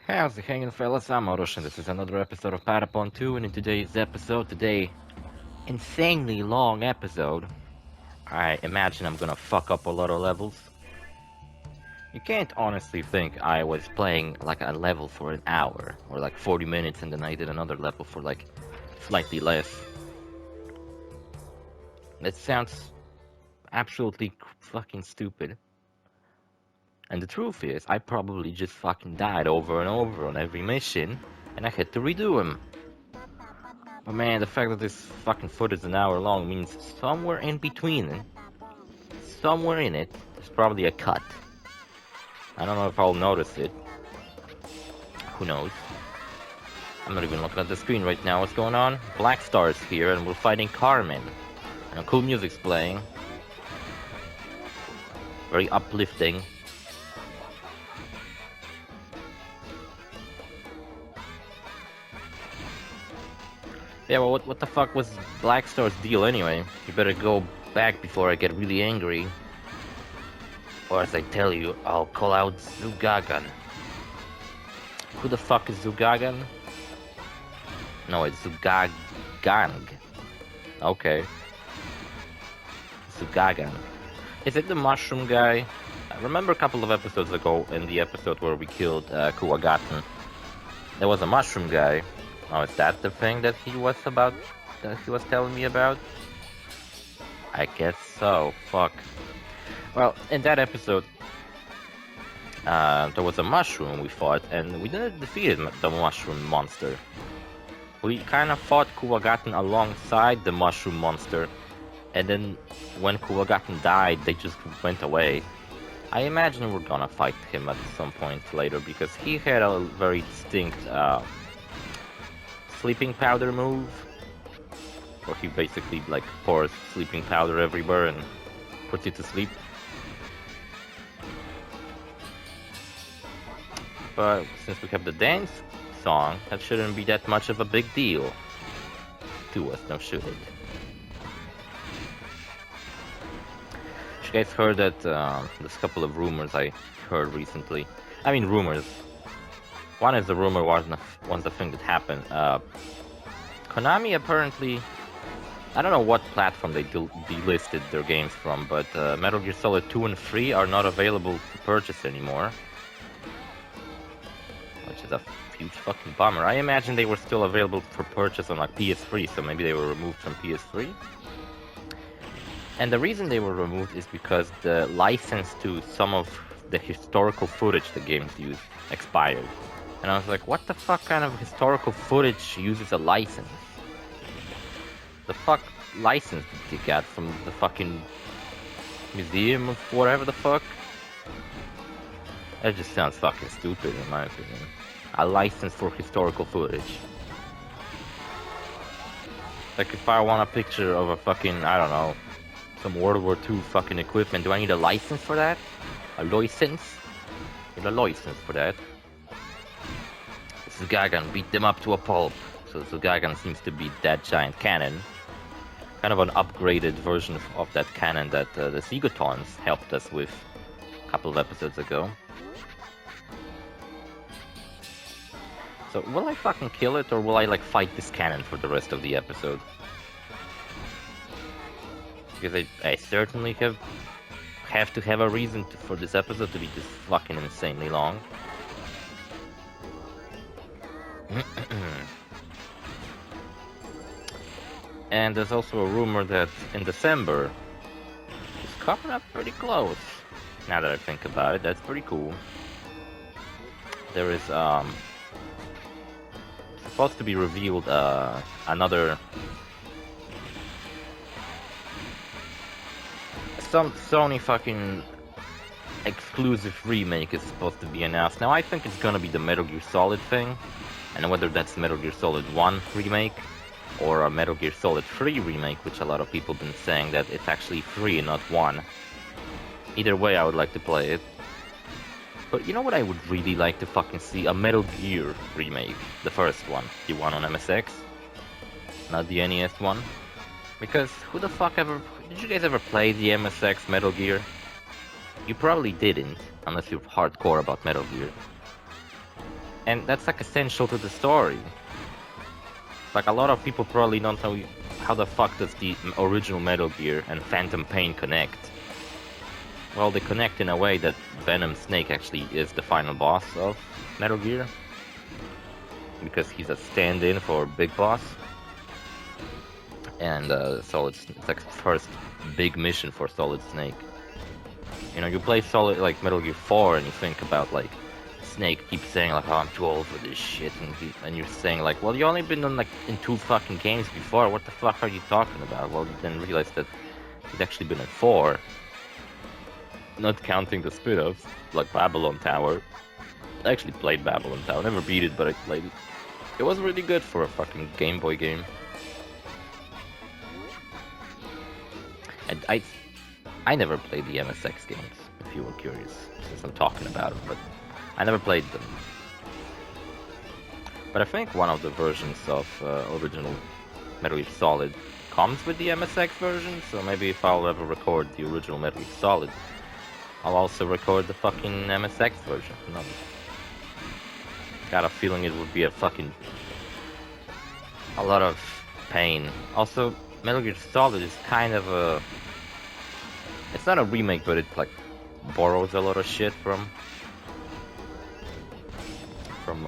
How's it hanging, fellas? I'm OrosZ, and this is another episode of Patapon 2, and in today's episode, insanely long episode, I imagine I'm gonna fuck up a lot of levels. You can't honestly think I was playing like a level for an hour, or like 40 minutes, and then I did another level for like slightly less. That sounds absolutely fucking stupid. And the truth is, I probably just fucking died over and over on every mission, and I had to redo them. But man, the fact that this fucking footage is an hour long means somewhere in between, somewhere in it, there's probably a cut. I don't know if I'll notice it. Who knows? I'm not even looking at the screen right now. What's going on? Black Star's here, and we're fighting Karmen. And cool music's playing. Very uplifting. Yeah, well, what the fuck was Black Star's deal anyway? You better go back before I get really angry. Or as I tell you, I'll call out Zugagan. Who the fuck is Zugagan? No, it's Zugagang. Okay. Zugagan. Is it the mushroom guy? I remember a couple of episodes ago, in the episode where we killed Kuwagatan, there was a mushroom guy. Oh, is that the thing that he was telling me about? I guess so. Fuck. Well, in that episode, there was a mushroom we fought, and we didn't defeat the mushroom monster. We kind of fought Kuwagatan alongside the mushroom monster, and then when Kuwagatan died, they just went away. I imagine we're gonna fight him at some point later, because he had a very distinct sleeping powder move, where he basically like pours sleeping powder everywhere and puts you to sleep. But since we have the dance song, that shouldn't be that much of a big deal to us, now should it? You guys heard that there's a couple of rumors I heard recently. I mean rumors. One is the rumor, one's the thing that happened. Konami apparently, I don't know what platform they delisted their games from, but Metal Gear Solid 2 and 3 are not available to purchase anymore. Which is a huge fucking bummer. I imagine they were still available for purchase on like PS3, so maybe they were removed from PS3. And the reason they were removed is because the license to some of the historical footage the games use expired. And I was like, what the fuck kind of historical footage uses a license? The fuck license did you get from the fucking museum of whatever the fuck? That just sounds fucking stupid in my opinion. A license for historical footage. Like if I want a picture of a fucking, I don't know, some World War II fucking equipment, do I need a license for that? A license? I need a license for that. Zugagan beat them up to a pulp. So Zugagan seems to be that giant cannon. Kind of an upgraded version of that cannon that the Psychonauts helped us with a couple of episodes ago. So will I fucking kill it, or will I like fight this cannon for the rest of the episode? Because I certainly have to have a reason for this episode to be just fucking insanely long. And there's also a rumor that in December it's coming up pretty close. Now that I think about it, that's pretty cool. There is supposed to be revealed another some Sony fucking exclusive remake is supposed to be announced. Now I think it's gonna be the Metal Gear Solid thing, and whether that's Metal Gear Solid 1 remake or a Metal Gear Solid 3 remake, which a lot of people have been saying that it's actually 3 not 1. Either way, I would like to play it. But you know what I would really like to fucking see? A Metal Gear remake. The first one. The one on MSX. Not the NES one. Because who the fuck ever... Did you guys ever play the MSX Metal Gear? You probably didn't, unless you're hardcore about Metal Gear. And that's like essential to the story. Like a lot of people probably don't know how the fuck does the original Metal Gear and Phantom Pain connect. Well, they connect in a way that Venom Snake actually is the final boss of Metal Gear. Because he's a stand-in for Big Boss. And so it's like first big mission for Solid Snake. You know, you play like Metal Gear 4 and you think about like Snake keeps saying like, oh, I'm too old for this shit, and you're saying like, well, you only been in 2 fucking games before, what the fuck are you talking about? Well, you then realize that he's actually been in 4. Not counting the spin-offs, like Babylon Tower. I actually played Babylon Tower, never beat it, but I played it. It was really good for a fucking Game Boy game. And I never played the MSX games, if you were curious, since I'm talking about them, but I never played them. But I think one of the versions of original Metal Gear Solid comes with the MSX version, so maybe if I'll ever record the original Metal Gear Solid, I'll also record the fucking MSX version. No. Got a feeling it would be a lot of pain. Also, Metal Gear Solid is kind of a... It's not a remake, but it like borrows a lot of shit from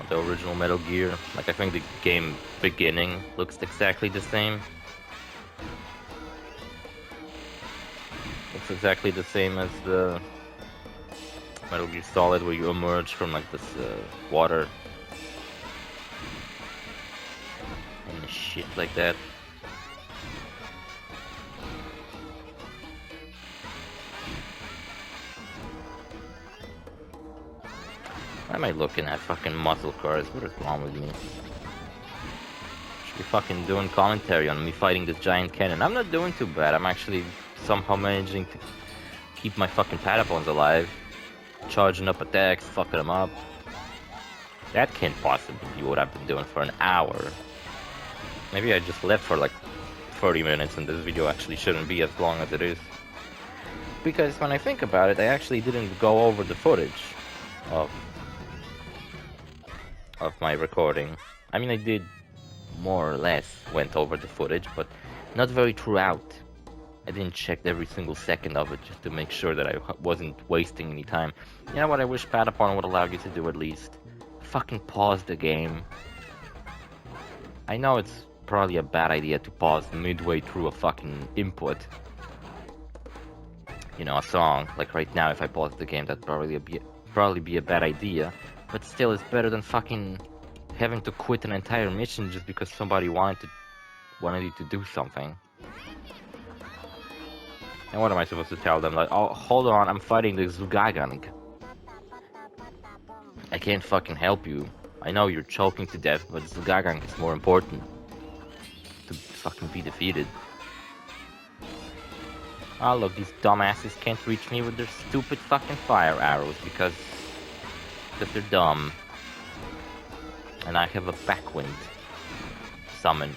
the original Metal Gear. Like I think the game beginning looks exactly the same. Looks exactly the same as the Metal Gear Solid, where you emerge from like this water and shit like that. Why am I looking at fucking muscle cars? What is wrong with me? Should be fucking doing commentary on me fighting this giant cannon. I'm not doing too bad. I'm actually somehow managing to keep my fucking Patapons alive. Charging up attacks, fucking them up. That can't possibly be what I've been doing for an hour. Maybe I just left for like 30 minutes and this video actually shouldn't be as long as it is. Because when I think about it, I actually didn't go over the footage of my recording. I mean, I did more or less went over the footage, but not very throughout. I didn't check every single second of it just to make sure that I wasn't wasting any time. You know what I wish Patapon would allow you to do at least? Fucking pause the game. I know it's probably a bad idea to pause midway through a fucking input. You know, a song. Like right now, if I pause the game, that'd probably be a bad idea. But still, it's better than fucking having to quit an entire mission just because somebody wanted you to do something. And what am I supposed to tell them? Like, oh, hold on, I'm fighting the Zugagang. I can't fucking help you. I know you're choking to death, but Zugagang is more important to fucking be defeated. Oh look, these dumbasses can't reach me with their stupid fucking fire arrows because they're dumb. And I have a backwind summon.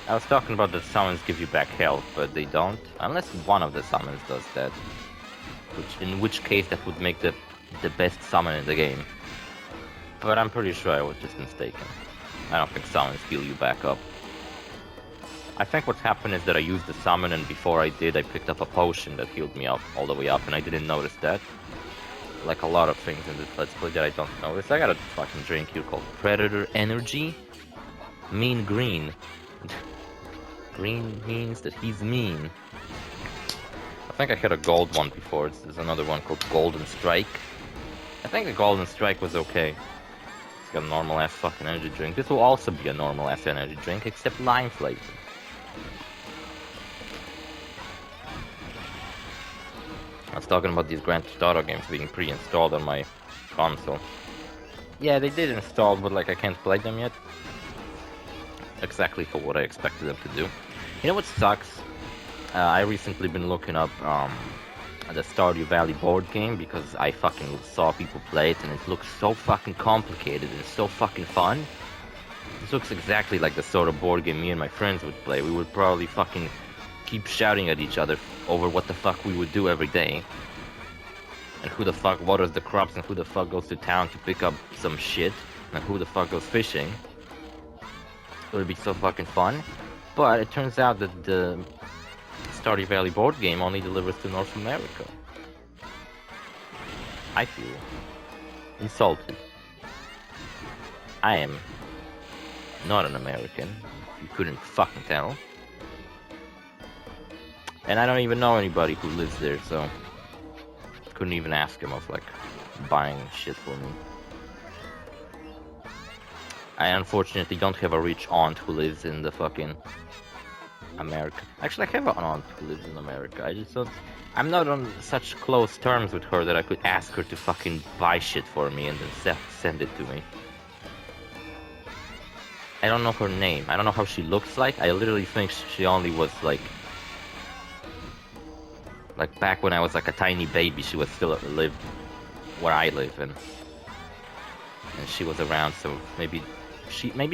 I was talking about that summons give you back health, but they don't. Unless one of the summons does that. In which case that would make the best summon in the game. But I'm pretty sure I was just mistaken. I don't think summons heal you back up. I think what's happened is that I used the summon, and before I did, I picked up a potion that healed me up all the way up, and I didn't notice that. Like a lot of things in this Let's Play that I don't notice. I got a fucking drink here called Predator Energy. Mean green. Green means that he's mean. I think I had a gold one before. There's another one called Golden Strike. I think the Golden Strike was okay. It's got a normal ass fucking energy drink. This will also be a normal ass energy drink, except lime flavor. I was talking about these Grand Theft Auto games being pre-installed on my console. Yeah, they did install, but like I can't play them yet. Exactly for what I expected them to do. You know what sucks? I recently been looking up the Stardew Valley board game because I fucking saw people play it and it looks so fucking complicated and so fucking fun. This looks exactly like the sort of board game me and my friends would play. We would probably fucking keep shouting at each other over what the fuck we would do every day. And who the fuck waters the crops, and who the fuck goes to town to pick up some shit, and who the fuck goes fishing. It would be so fucking fun. But it turns out that the Stardew Valley board game only delivers to North America. I feel insulted. I am not an American, if you couldn't fucking tell. And I don't even know anybody who lives there, so couldn't even ask him of like buying shit for me. I unfortunately don't have a rich aunt who lives in the fucking America. Actually, I have an aunt who lives in America. I just don't. I'm not on such close terms with her that I could ask her to fucking buy shit for me and then send it to me. I don't know her name. I don't know how she looks like. I literally think she only was like back when I was like a tiny baby. She was still lived where I live, and she was around. So maybe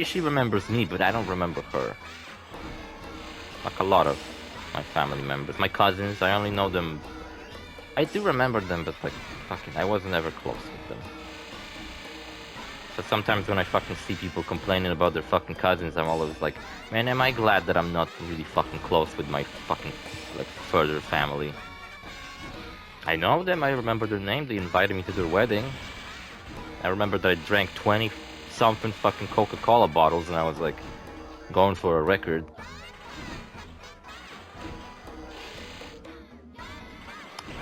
she remembers me, but I don't remember her. Like a lot of my family members, my cousins, I only know them. I do remember them, but like fucking, I wasn't ever close with them. So sometimes when I fucking see people complaining about their fucking cousins, I'm always like, man, am I glad that I'm not really fucking close with my fucking like further family. I know them, I remember their name, they invited me to their wedding. I remember that I drank 20 something fucking Coca-Cola bottles and I was like going for a record.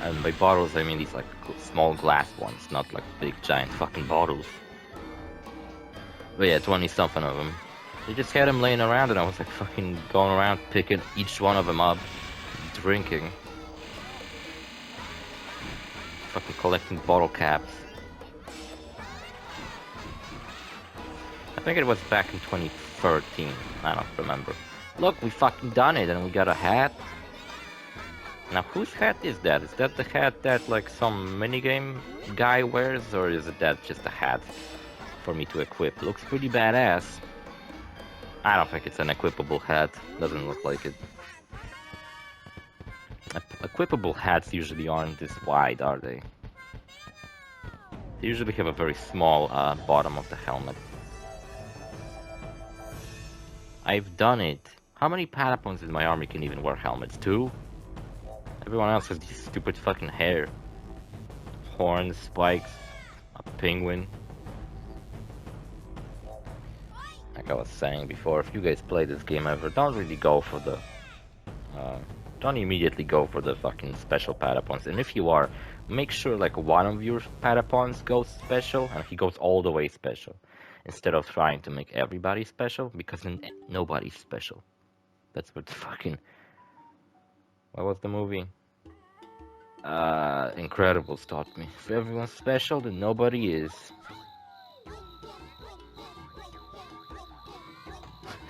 And by bottles I mean these like small glass ones, not like big giant fucking bottles. But yeah, 20 something of them. They just had them laying around and I was like fucking going around picking each one of them up, drinking. Fucking collecting bottle caps. I think it was back in 2013, I don't remember. Look, we fucking done it and we got a hat. Now whose hat is that? Is that the hat that like some minigame guy wears, or is it that just a hat for me to equip? Looks pretty badass. I don't think it's an equipable hat, doesn't look like it. Equipable hats usually aren't this wide, are they? They usually have a very small bottom of the helmet. I've done it. How many Patapons in my army can even wear helmets? 2? Everyone else has this stupid fucking hair. Horns, spikes, a penguin. Like I was saying before, if you guys play this game ever, don't really go for the... don't immediately go for the fucking special Patapons. And if you are, make sure like one of your Patapons goes special, and he goes all the way special. Instead of trying to make everybody special, because then nobody's special. That's what the fucking... What was the movie? Incredibles taught me. If everyone's special, then nobody is.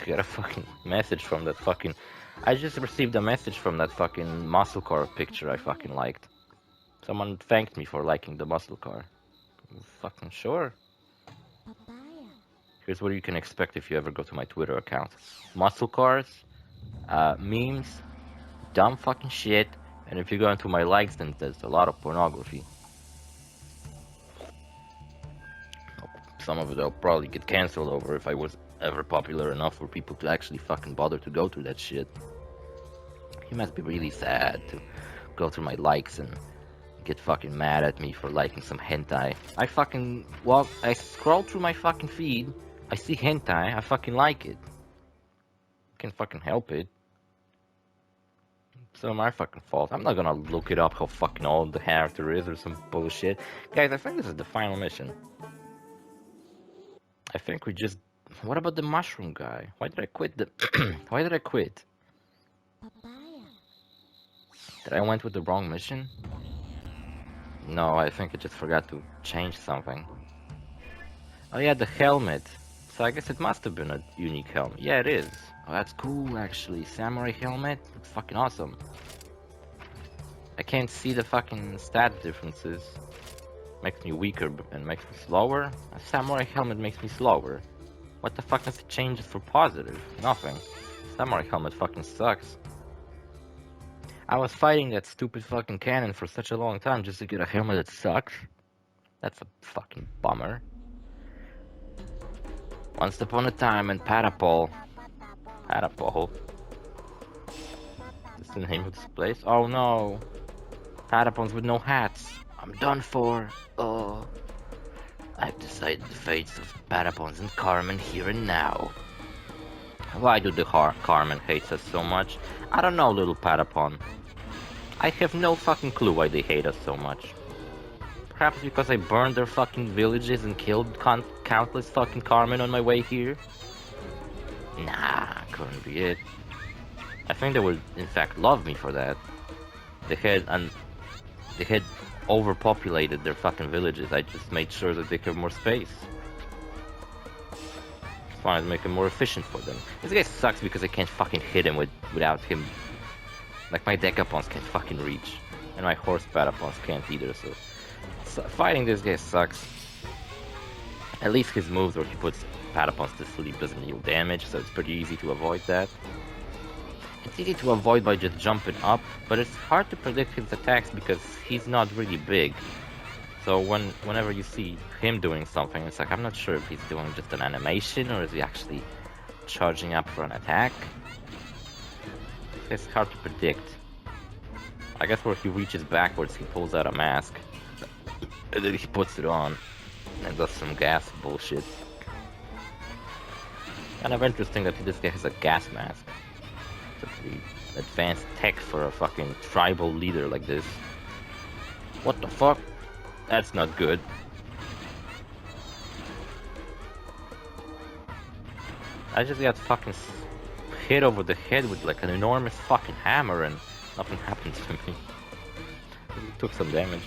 I got a fucking message from that fucking... I just received a message from that fucking muscle car picture I fucking liked. Someone thanked me for liking the muscle car. Fucking sure. Here's what you can expect if you ever go to my Twitter account. Muscle cars, memes, dumb fucking shit, and if you go into my likes, then there's a lot of pornography. Some of it I'll probably get cancelled over if I was ever popular enough for people to actually fucking bother to go through that shit. He must be really sad to go through my likes and get fucking mad at me for liking some hentai. I fucking I scroll through my fucking feed, I see hentai, I fucking like it. I can't fucking help it. It's not my fucking fault. I'm not gonna look it up how fucking old the character is or some bullshit. Guys, I think this is the final mission. I think we just... What about the mushroom guy? Why did I quit the... Why did I quit? Did I went with the wrong mission? No, I think I just forgot to change something. Oh yeah, the helmet. So I guess it must have been a unique helmet. Yeah, it is. Oh, that's cool, actually. Samurai helmet? That's fucking awesome. I can't see the fucking stat differences. Makes me weaker and makes me slower. A samurai helmet makes me slower. What the fuck does it change for positive? Nothing. Samurai helmet fucking sucks. I was fighting that stupid fucking cannon for such a long time just to get a helmet that sucks. That's a fucking bummer. Once upon a time in Patapon. Patapon? Is this the name of this place? Oh no! Patapons with no hats. I'm done for. Oh. I've decided the fates of Patapons and Karmen here and now. Why do the Karmen hate us so much? I don't know, little Patapon. I have no fucking clue why they hate us so much. Perhaps because I burned their fucking villages and killed countless fucking Karmen on my way here? Nah, couldn't be it. I think they would, in fact, love me for that. They had overpopulated their fucking villages. I just made sure that they have more space. Just wanted to make it more efficient for them. This guy sucks because I can't fucking hit him without him. Like my Decapons can't fucking reach, and my horse Patapons can't either. So fighting this guy sucks. At least his moves where he puts Patapons to sleep doesn't deal damage, so it's pretty easy to avoid that. It's easy to avoid by just jumping up, but it's hard to predict his attacks because he's not really big. So whenever you see him doing something, it's like, I'm not sure if he's doing just an animation or is he actually charging up for an attack. It's hard to predict. I guess where he reaches backwards, he pulls out a mask, and then he puts it on, and does some gas bullshit. Kind of interesting that this guy has a gas mask. It's a pretty advanced tech for a fucking tribal leader like this. What the fuck? That's not good. I just got fucking hit over the head with like an enormous fucking hammer and nothing happened to me. It took some damage.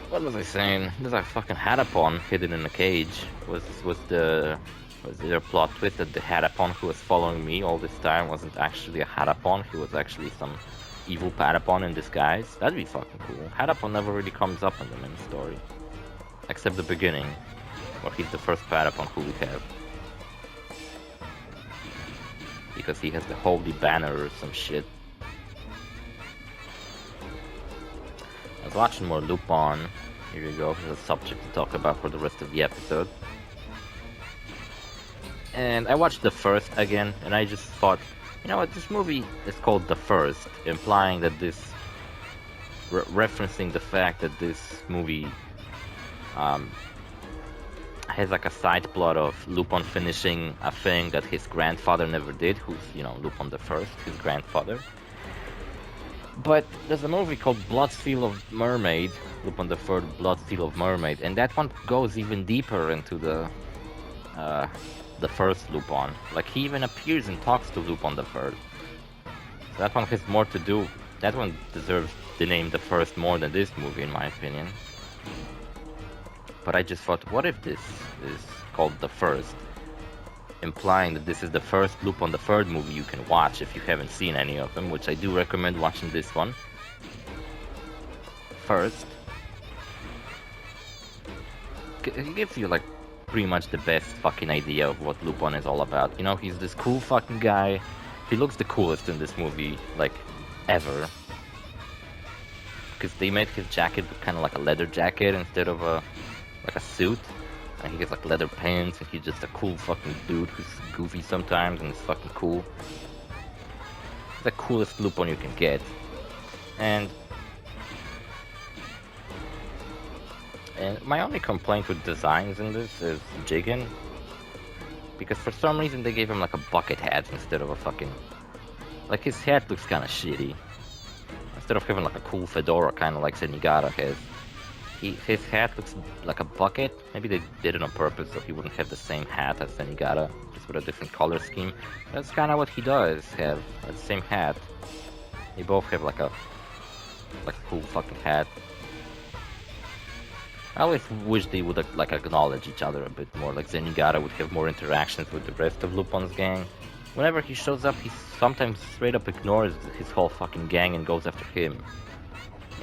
What was I saying? There's a fucking Patapon hidden in a cage. Was there a plot twist that the Patapon who was following me all this time wasn't actually a Patapon? He was actually some evil Patapon in disguise? That'd be fucking cool. Patapon never really comes up in the main story. Except the beginning, where he's the first Patapon who we have. Because he has the holy banner or some shit. I was watching more Lupin. Here you go, here's a subject to talk about for the rest of the episode. And I watched the first again, and I just thought, you know what, this movie is called The First, implying that this... referencing the fact that this movie has like a side plot of Lupin finishing a thing that his grandfather never did, who's, you know, Lupin the First, his grandfather. But there's a movie called Bloodsteel of Mermaid, Lupin the Third, Bloodsteel of Mermaid, and that one goes even deeper into the first Lupin. Like, he even appears and talks to Lupin the Third. So that one has more to do. That one deserves the name The First more than this movie, in my opinion. But I just thought, what if this is called The First? Implying that this is the first Lupin the Third movie you can watch if you haven't seen any of them, which I do recommend watching this one first. It gives you like pretty much the best fucking idea of what Lupin is all about. You know, he's this cool fucking guy. He looks the coolest in this movie, like, ever. Because they made his jacket look kind of like a leather jacket instead of like a suit. And he gets like leather pants, and he's just a cool fucking dude who's goofy sometimes and is fucking cool. The coolest Lupin you can get. And my only complaint with designs in this is Jigen. Because for some reason they gave him like a bucket hat instead of a fucking... Like, his hat looks kind of shitty. Instead of having like a cool fedora kind of like Zenigata has. His hat looks like a bucket. Maybe they did it on purpose so he wouldn't have the same hat as Zenigata, just with a different color scheme. That's kind of what he does have, the same hat. They both have like a cool fucking hat. I always wish they would like acknowledge each other a bit more. Like, Zenigata would have more interactions with the rest of Lupin's gang. Whenever he shows up, he sometimes straight up ignores his whole fucking gang and goes after him.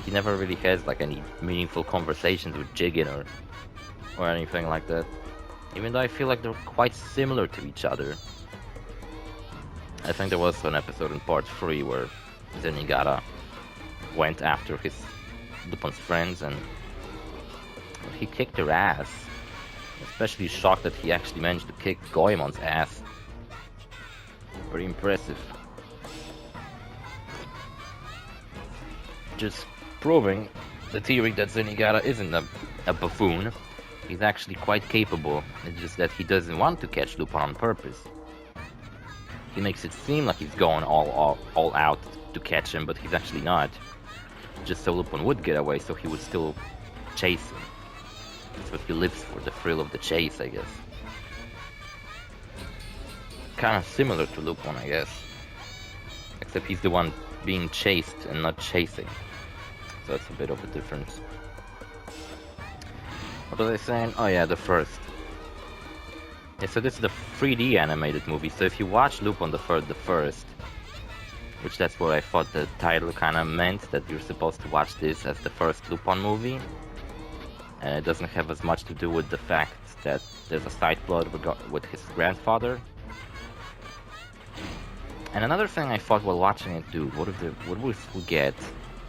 He never really has like any meaningful conversations with Jigen or anything like that. Even though I feel like they're quite similar to each other. I think there was an episode in part 3 where Zenigata went after his Lupin's friends and he kicked their ass. Especially shocked that he actually managed to kick Goemon's ass. Very impressive. Just proving the theory that Zenigata isn't a buffoon. He's actually quite capable. It's just that he doesn't want to catch Lupin on purpose. He makes it seem like he's going all out to catch him, but he's actually not. Just so Lupin would get away, so he would still chase him. That's what he lives for, the thrill of the chase, I guess. Kind of similar to Lupin, I guess. Except he's the one being chased and not chasing. So that's a bit of a difference. What was I saying? Oh yeah, the first. Yeah, so this is the 3D animated movie, so if you watch Lupin the First, which that's what I thought the title kind of meant, that you're supposed to watch this as the first Lupin movie, and it doesn't have as much to do with the fact that there's a side plot with his grandfather. And another thing I thought while watching it, dude, what if we get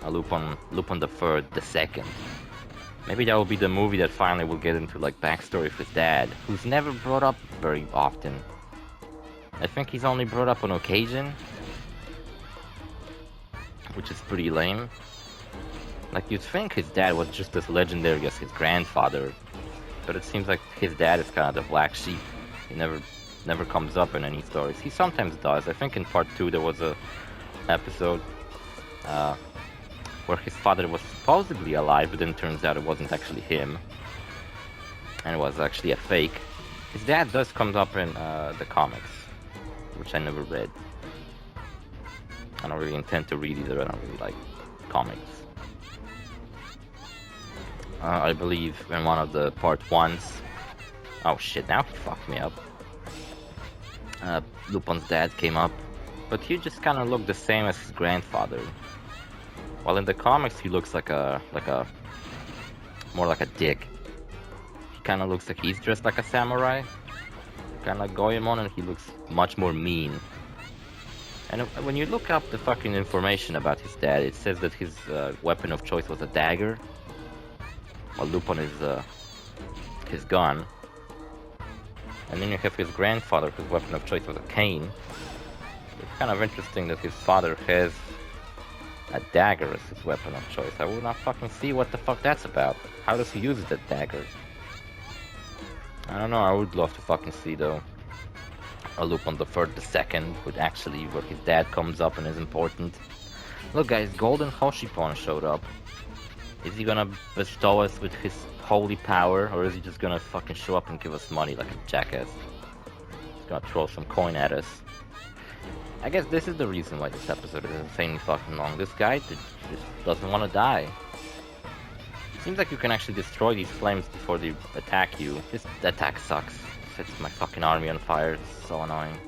a Lupin the Second? Maybe that will be the movie that finally will get into like backstory of his dad, who's never brought up very often. I think he's only brought up on occasion, which is pretty lame. Like, you'd think his dad was just as legendary as his grandfather, but it seems like his dad is kind of the black sheep. He never comes up in any stories. He sometimes does. I think in part 2 there was a episode where his father was supposedly alive, but then it turns out it wasn't actually him, and it was actually a fake. His dad does come up in the comics, which I never read. I don't really intend to read either. I don't really like comics. I believe in one of the part 1s. Oh shit, now he fucked me up. Lupin's dad came up, but he just kind of looked the same as his grandfather. While in the comics he looks more like a dick. He kind of looks like he's dressed like a samurai, kind of like Goemon, and he looks much more mean. And when you look up the fucking information about his dad, it says that his weapon of choice was a dagger, while Lupin is his gun. And then you have his grandfather, whose weapon of choice was a cane. It's kind of interesting that his father has a dagger as his weapon of choice. I will not fucking see what the fuck that's about. How does he use that dagger? I don't know, I would love to fucking see though. A Lupin the Second would actually, where his dad comes up and is important. Look guys, Golden Hoshipon showed up. Is he gonna bestow us with his holy power, or is he just gonna fucking show up and give us money like a jackass? He's gonna throw some coin at us. I guess this is the reason why this episode is insanely fucking long. This guy just doesn't want to die. It seems like you can actually destroy these flames before they attack you. This attack sucks. Sets my fucking army on fire. It's so annoying.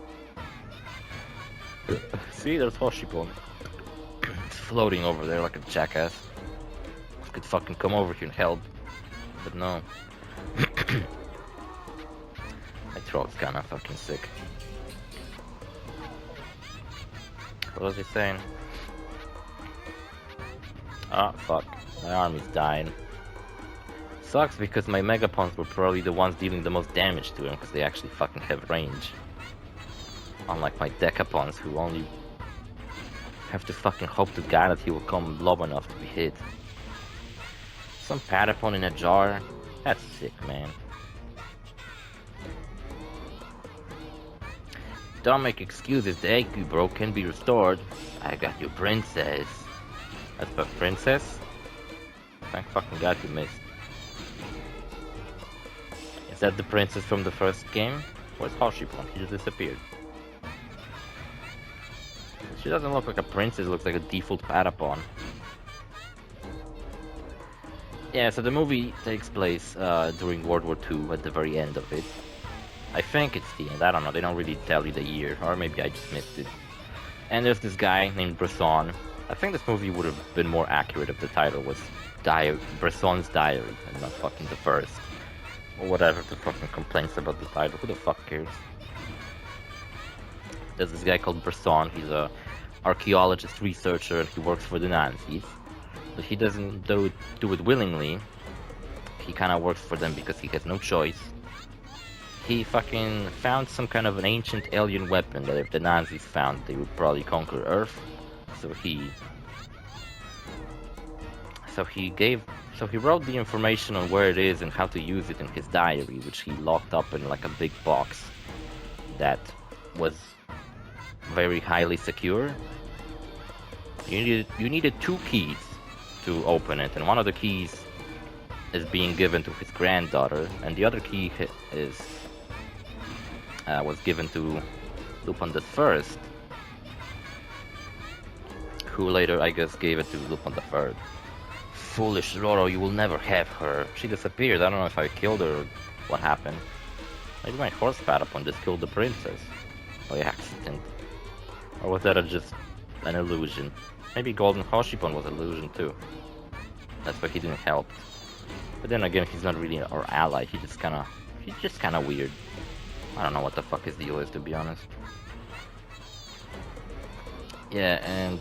See, there's Hoshipon. It's floating over there like a jackass. Could fucking come over here and help, but no. My throat's kinda fucking sick. What was he saying? Ah, fuck. My army's dying. Sucks because my Megapons were probably the ones dealing the most damage to him, because they actually fucking have range. Unlike my Decapons, who only have to fucking hope to God that he will come low enough to be hit. Some Patapon in a jar? That's sick, man. Don't make excuses, the AQ bro can be restored. I got your princess. That's a princess? Thank fucking God you missed. Is that the princess from the first game? Where's Hoshipon? She just disappeared. She doesn't look like a princess, looks like a default Patapon. Yeah, so the movie takes place during World War II, at the very end of it. I think it's the end, I don't know, they don't really tell you the year, or maybe I just missed it. And there's this guy named Bresson. I think this movie would have been more accurate if the title was Bresson's Diary, and not fucking the first. Or whatever the fucking complaints about the title, who the fuck cares? There's this guy called Bresson, he's a archaeologist, researcher, and he works for the Nazis. But he doesn't do it willingly. He kind of works for them because he has no choice. He fucking found some kind of an ancient alien weapon that if the Nazis found, they would probably conquer Earth. So he wrote the information on where it is and how to use it in his diary, which he locked up in like a big box that was very highly secure. You needed 2 keys to open it, and one of the keys is being given to his granddaughter, and the other key was given to Lupin the First, who later, I guess, gave it to Lupin the Third. Foolish Roro, you will never have her. She disappeared. I don't know if I killed her or what happened. Maybe my horse Patapon just killed the princess by accident. Or was that just an illusion? Maybe Golden Hoshipon was an illusion too. That's why he didn't help. But then again, he's not really our ally. He's just kinda weird. I don't know what the fuck his deal is, to be honest. Yeah, and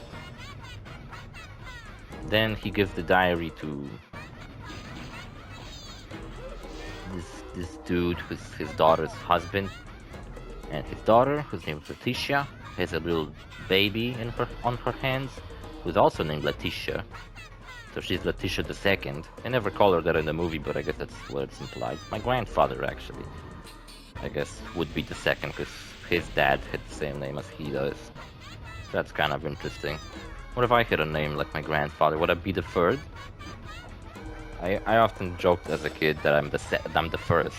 then he gives the diary to this dude who's his daughter's husband, and his daughter, whose name is Letitia, has a little baby on her hands, who's also named Letitia. So she's Letitia the Second. They never call her that in the movie, but I guess that's what it's implied. My grandfather, actually, I guess, would be the second, because his dad had the same name as he does. So that's kind of interesting. What if I had a name like my grandfather? Would I be the third? I often joked as a kid that I'm the first,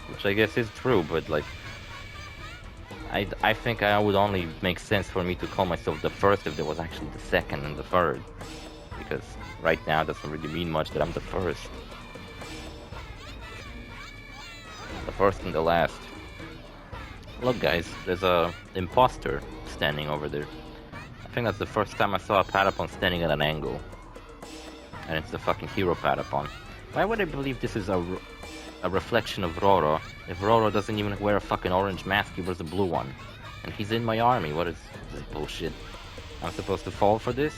which I guess is true. But like, I think I would only make sense for me to call myself the first if there was actually the second and the third, because right now it doesn't really mean much that I'm the first. The first and the last. Look, guys, there's a imposter standing over there. I think that's the first time I saw a Patapon standing at an angle. And it's the fucking hero Patapon. Why would I believe this is a reflection of Roro if Roro doesn't even wear a fucking orange mask, he wears a blue one? And he's in my army. What is this bullshit? I'm supposed to fall for this?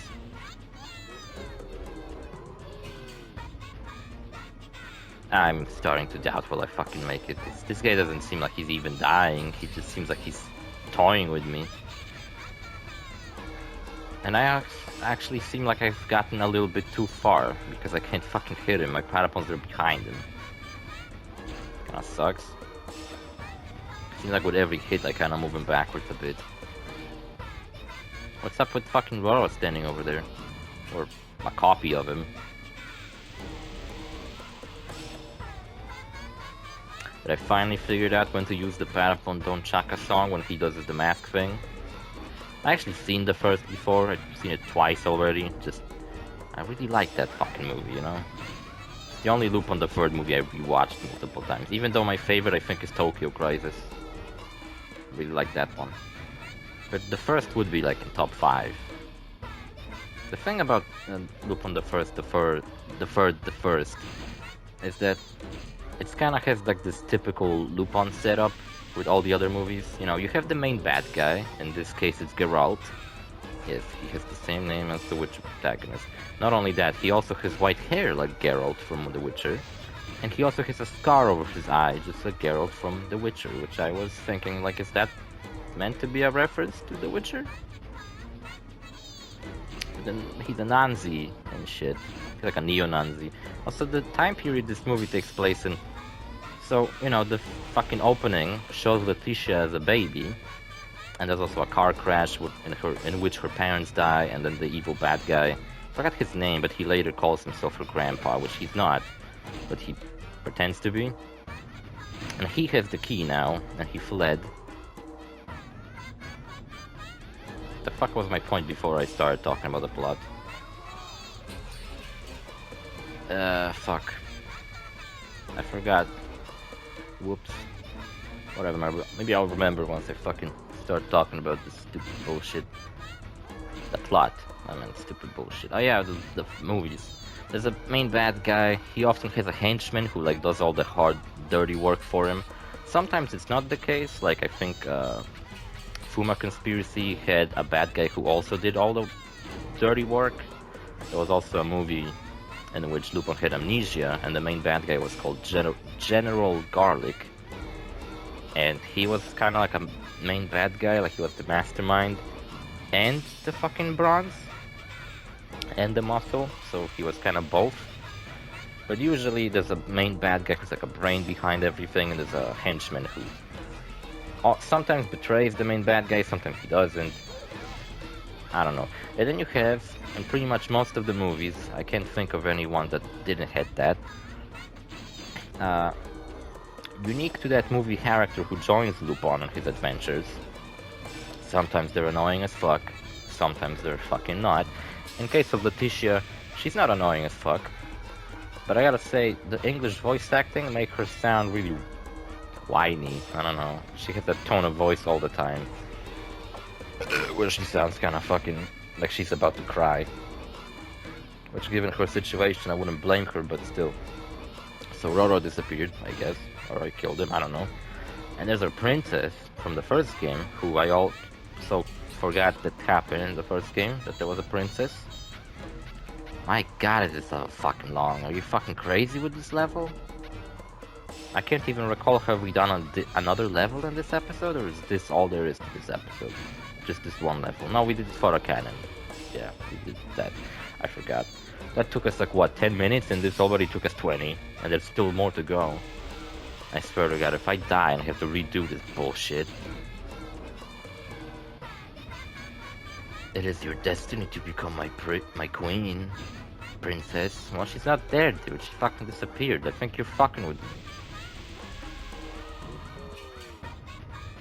I'm starting to doubt will I fucking make it. This guy doesn't seem like he's even dying. He just seems like he's toying with me. And I actually seem like I've gotten a little bit too far, because I can't fucking hit him. My Patapons are behind him. Kinda sucks. Seems like with every hit I kinda move him backwards a bit. What's up with fucking Roro standing over there? Or a copy of him. But I finally figured out when to use the Patapon Don't Chaka song when he does the mask thing. I actually seen the first before. I've seen it twice already. I really like that fucking movie, you know? It's the only Lupin the Third movie I've rewatched multiple times. Even though my favorite, I think, is Tokyo Crisis. I really like that one. But the first would be like in top 5. The thing about Lupin the First, the First, is that it's kind of has like this typical Lupin setup with all the other movies. You know, you have the main bad guy, in this case it's Geralt. Yes, he has the same name as the Witcher protagonist. Not only that, he also has white hair like Geralt from The Witcher. And he also has a scar over his eye, just like Geralt from The Witcher, which I was thinking, like, is that meant to be a reference to The Witcher? But then he's a Nazi and shit. He's like a neo-Nazi. Also, the time period this movie takes place in, so, you know, the fucking opening shows Letitia as a baby, and there's also a car crash in which her parents die, and then the evil bad guy, I forgot his name, but he later calls himself her grandpa, which he's not, but he pretends to be. And he has the key now, and he fled. The fuck was my point before I started talking about the plot? Fuck. I forgot. Whoops. Whatever, maybe I'll remember once I fucking start talking about this stupid bullshit. The plot. I meant stupid bullshit. Oh yeah, the movies. There's a main bad guy. He often has a henchman who like does all the hard, dirty work for him. Sometimes it's not the case. Like I think Fuma conspiracy had a bad guy who also did all the dirty work. There was also a movie in which Lupin had amnesia, and the main bad guy was called General Garlic. And he was kind of like a main bad guy, like he was the mastermind and the fucking bronze and the muscle, so he was kind of both. But usually there's a main bad guy who's like a brain behind everything, and there's a henchman who sometimes betrays the main bad guy, sometimes he doesn't. I don't know. And then you have, in pretty much most of the movies, I can't think of anyone that didn't have that. Unique to that movie character who joins Lupin on his adventures. Sometimes they're annoying as fuck, sometimes they're fucking not. In case of Letitia, she's not annoying as fuck. But I gotta say, the English voice acting make her sound really whiny. I don't know. She has that tone of voice all the time, where she sounds kind of fucking like she's about to cry. Which, given her situation, I wouldn't blame her, but still. So Roro disappeared, I guess, or I killed him, I don't know. And there's a princess from the first game, who I also forgot that happened in the first game, that there was a princess. My god, is this so fucking long? Are you fucking crazy with this level? I can't even recall, have we done another level in this episode, or is this all there is to this episode? Just this one level. No, we did Photo Cannon. Yeah, we did that. I forgot. That took us like, what, 10 minutes? And this already took us 20. And there's still more to go. I swear to god, if I die and have to redo this bullshit. It is your destiny to become my queen, princess. Well, she's not there, dude. She fucking disappeared. I think you're fucking with me.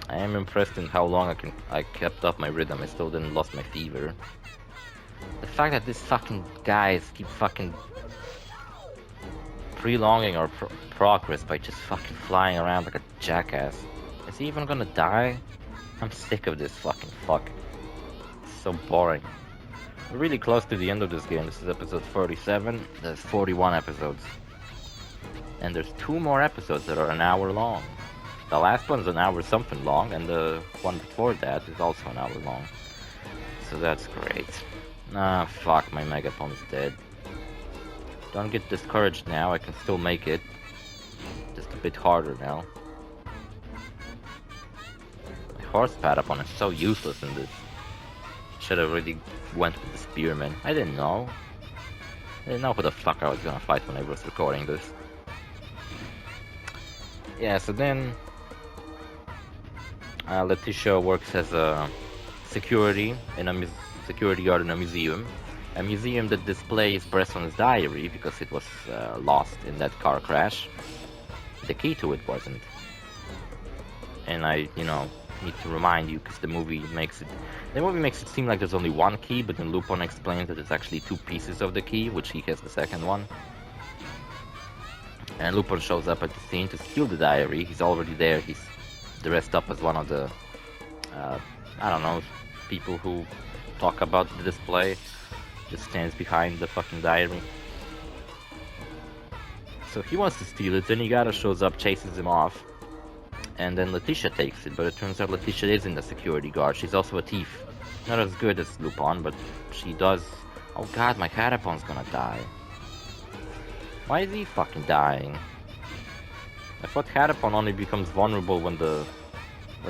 I am impressed in how long I kept up my rhythm. I still didn't lost my fever. The fact that these fucking guys keep fucking prolonging our progress by just fucking flying around like a jackass. Is he even gonna die? I'm sick of this fucking fuck. It's so boring. We're really close to the end of this game. This is episode 47. There's 41 episodes. And there's 2 more episodes that are an hour long. The last one's an hour something long, and the one before that is also an hour long. So that's great. Ah, fuck, my Megapon's dead. Don't get discouraged now, I can still make it. Just a bit harder now. My horse Patapon is so useless in this. Should have really went with the spearman. I didn't know. I didn't know who the fuck I was gonna fight when I was recording this. Yeah, so then Letitia works as a security guard in a museum that displays Bresson's diary because it was lost in that car crash. The key to it wasn't. And I, need to remind you because the movie makes it seem like there's only one key, but then Lupin explains that it's actually 2 pieces of the key, which he has the second one. And Lupin shows up at the scene to steal the diary. He's already there. He's dressed up as one of the, I don't know, people who talk about the display. Just stands behind the fucking diary. So he wants to steal it, then Igata shows up, chases him off. And then Letitia takes it, but it turns out Letitia isn't a security guard. She's also a thief. Not as good as Lupin, but she does... Oh god, my Patapon's gonna die. Why is he fucking dying? I thought Patapon only becomes vulnerable when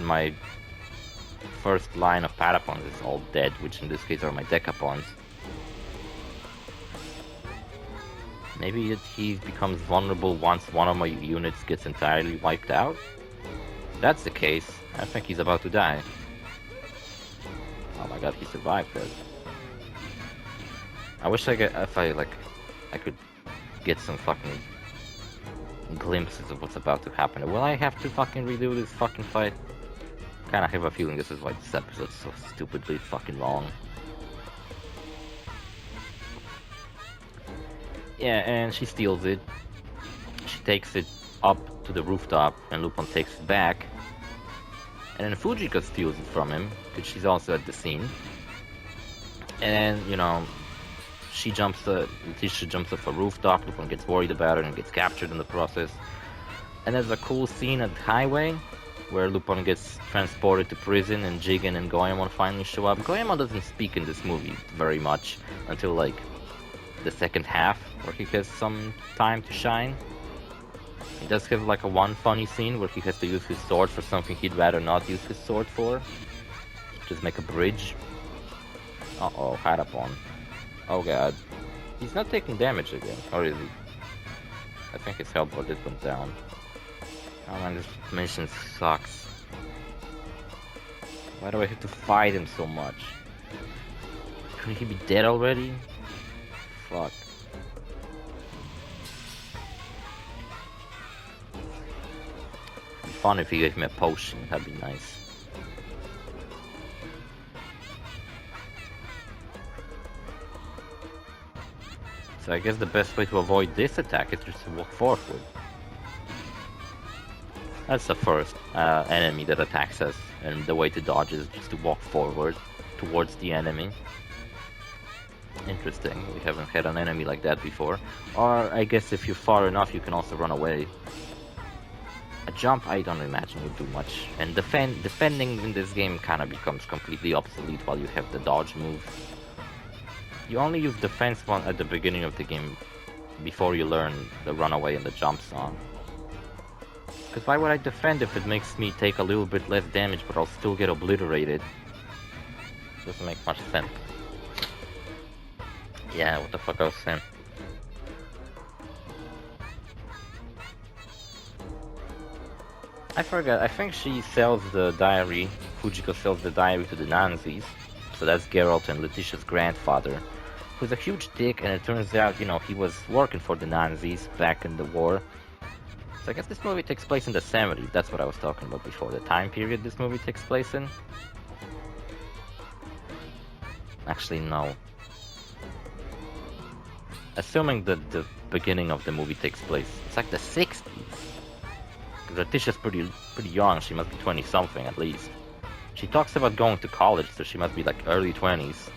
my first line of Patapons is all dead, which in this case are my Decapons. Maybe he becomes vulnerable once one of my units gets entirely wiped out? If that's the case, I think he's about to die. Oh my god, he survived that. I wish I could get some fucking glimpses of what's about to happen. Will I have to fucking redo this fucking fight? Kinda have a feeling this is why this episode's so stupidly fucking long. Yeah, and she steals it. She takes it up to the rooftop, and Lupin takes it back. And then Fujiko steals it from him, because she's also at the scene. And, Letitia jumps off a rooftop, Lupin gets worried about it and gets captured in the process. And there's a cool scene at the highway, where Lupin gets transported to prison and Jigen and Goemon finally show up. Goemon doesn't speak in this movie very much until like the second half, where he has some time to shine. He does have like a one funny scene where he has to use his sword for something he'd rather not use his sword for. Just make a bridge. Uh-oh, Patapon. Oh god. He's not taking damage again, or is he? I think his health bar just went down. Oh man, this mission sucks. Why do I have to fight him so much? Couldn't he be dead already? Fuck. It'd be fun if he gave me a potion, that'd be nice. So I guess the best way to avoid this attack is just to walk forward. That's the first enemy that attacks us, and the way to dodge is just to walk forward towards the enemy. Interesting, we haven't had an enemy like that before. Or I guess if you're far enough you can also run away. A jump I don't imagine would do much, and defending in this game kinda becomes completely obsolete while you have the dodge move. You only use defense one at the beginning of the game before you learn the runaway and the jump song. Because why would I defend if it makes me take a little bit less damage but I'll still get obliterated? Doesn't make much sense. Yeah, what the fuck I was saying. I forgot, I think she sells the diary, Fujiko sells the diary to the Nazis. So that's Geralt and Letitia's grandfather, who's a huge dick, and it turns out, you know, he was working for the Nazis back in the war. So I guess this movie takes place in the 70s, that's what I was talking about before, the time period this movie takes place in. Actually, no. Assuming that the beginning of the movie takes place, it's like the 60s. Because Letitia's pretty young, she must be 20-something at least. She talks about going to college, so she must be like early 20s.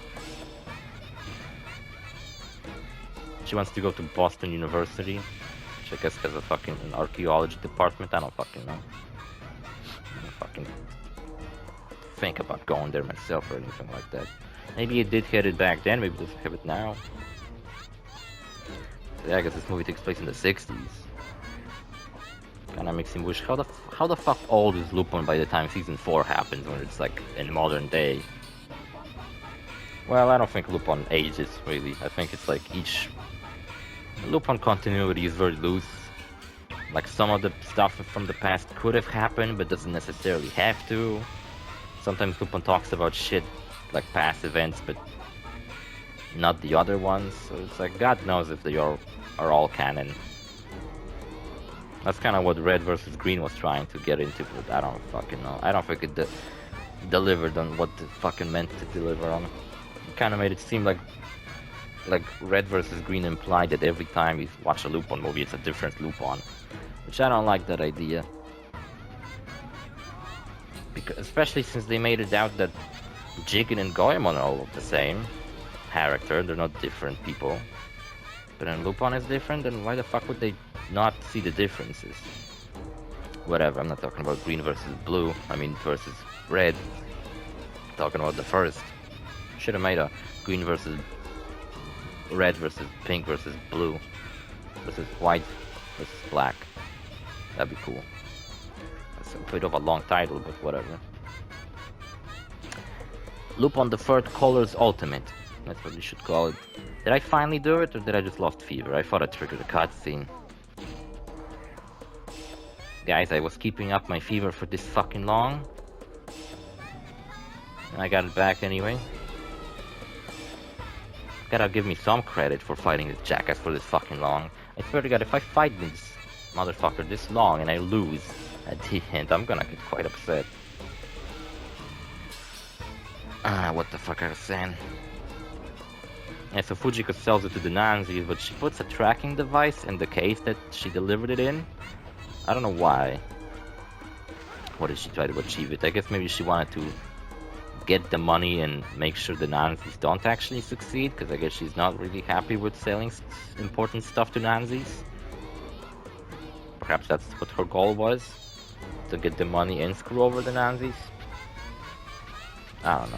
She wants to go to Boston University, which I guess has a fucking archaeology department. I don't fucking know. I don't fucking think about going there myself or anything like that. Maybe it did have it back then, maybe it doesn't have it now. So yeah, I guess this movie takes place in the 60s. Kinda makes him wish, how the fuck old is Lupin by the time season 4 happens, when it's like in modern day? Well, I don't think Lupin ages, really. I think it's like each... Lupin continuity is very loose. Like some of the stuff from the past could have happened, but doesn't necessarily have to. Sometimes Lupin talks about shit like past events, but not the other ones. So it's like, God knows if they are all canon. That's kind of what Red versus Green was trying to get into, but I don't fucking know. I don't think it delivered on what it fucking meant to deliver on. It kind of made it seem like Red versus Green implied that every time you watch a Lupin movie, it's a different Lupin, which I don't like that idea. Because, especially since they made it out that Jigen and Goemon are all the same character, they're not different people. But then Lupin is different, then why the fuck would they not see the differences? Whatever, I'm not talking about green versus blue, I mean versus red. I'm talking about the first. Should have made a green versus red versus pink versus blue versus white versus black. That'd be cool. That's a bit of a long title, but whatever. Lupin the Third Colors Ultimate. That's what you should call it. Did I finally do it, or did I just lost fever? I thought I triggered a cutscene. Guys, I was keeping up my fever for this fucking long. And I got it back anyway. Gotta give me some credit for fighting this jackass for this fucking long. I swear to God, if I fight this motherfucker this long and I lose at the end, I'm gonna get quite upset. What the fuck I was saying? Yeah, so Fujiko sells it to the Nazis, but she puts a tracking device in the case that she delivered it in. I don't know why. What did she try to achieve it? I guess maybe she wanted to get the money and make sure the Nazis don't actually succeed, because I guess she's not really happy with selling important stuff to Nazis. Perhaps that's what her goal was. to get the money and screw over the Nazis? I don't know.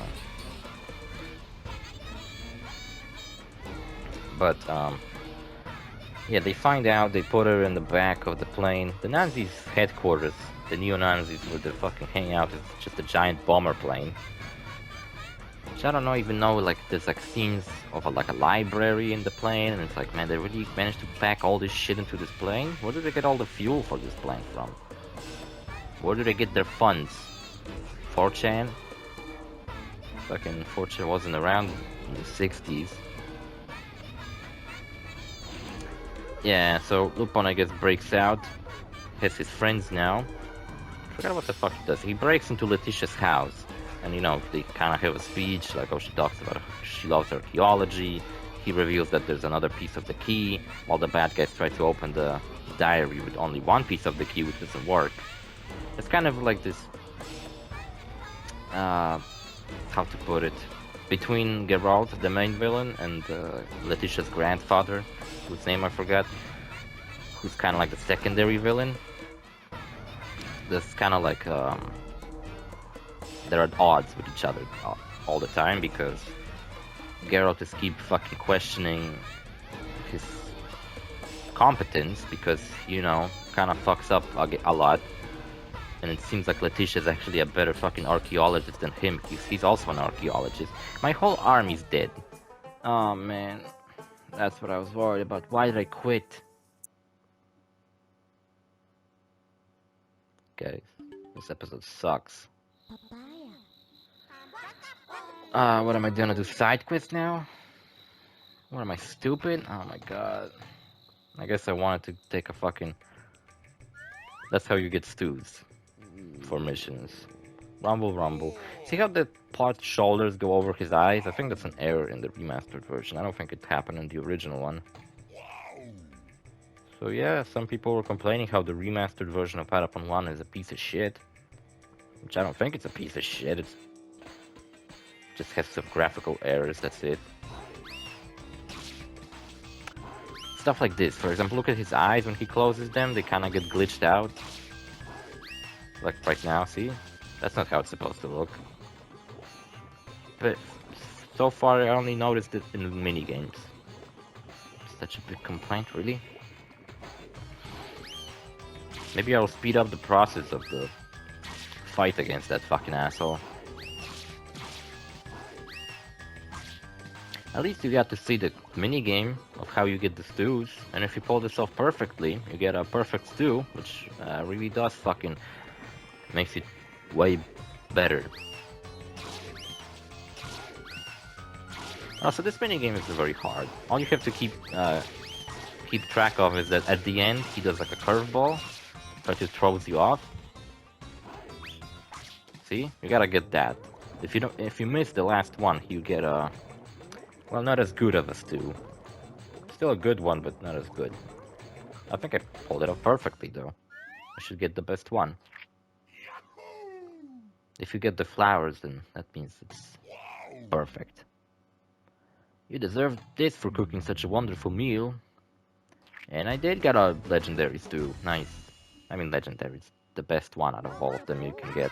But, yeah, they find out, they put her in the back of the plane. The Nazis' headquarters, the neo-Nazis, where they fucking hang out, is just a giant bomber plane. Which I don't know, even know, like, there's like scenes of like a library in the plane, and it's like, man, they really managed to pack all this shit into this plane? Where did they get all the fuel for this plane from? Where do they get their funds? 4chan? Fucking 4chan wasn't around in the 60s. Yeah, so Lupin, I guess, breaks out. Has his friends now. I forgot what the fuck he does. He breaks into Letitia's house. And, you know, they kind of have a speech, like, oh, she talks about she loves archaeology. He reveals that there's another piece of the key, while the bad guys try to open the diary with only one piece of the key, which doesn't work. It's kind of like this, how to put it, between Geralt, the main villain, and Letitia's grandfather, whose name I forgot, who's kind of like the secondary villain. This kind of like, they're at odds with each other all the time, because Geralt just keep fucking questioning his competence, because, you know, kind of fucks up a lot. And it seems like Letitia's actually a better fucking archaeologist than him. He's also an archaeologist. My whole army's dead. Oh man, that's what I was worried about. Why did I quit? Guys, this episode sucks. What am I gonna do? Side quest now? What am I, stupid? Oh my god. I guess I wanted to take a fucking... That's how you get stews. For missions. Rumble, rumble. See how the pot's shoulders go over his eyes? I think that's an error in the remastered version. I don't think it happened in the original one. So yeah, some people were complaining how the remastered version of Patapon 1 is a piece of shit. Which I don't think it's a piece of shit. It just has some graphical errors, that's it. Stuff like this. For example, look at his eyes when he closes them. They kind of get glitched out. Like right now, see? That's not how it's supposed to look. But so far I only noticed it in the minigames. Such a big complaint, really? Maybe I'll speed up the process of the fight against that fucking asshole. At least you got to see the minigame of how you get the stews, and if you pull this off perfectly, you get a perfect stew, which really does fucking makes it way better. Also, this minigame is very hard. All you have to keep track of is that at the end he does like a curveball, but it throws you off. See, you gotta get that. If you miss the last one, you get a, well, not as good of a stew. Still a good one, but not as good. I think I pulled it off perfectly though. I should get the best one. If you get the flowers, then that means it's perfect. You deserve this for cooking such a wonderful meal. And I did get a legendary stew. Nice. I mean legendary. It's the best one out of all of them you can get.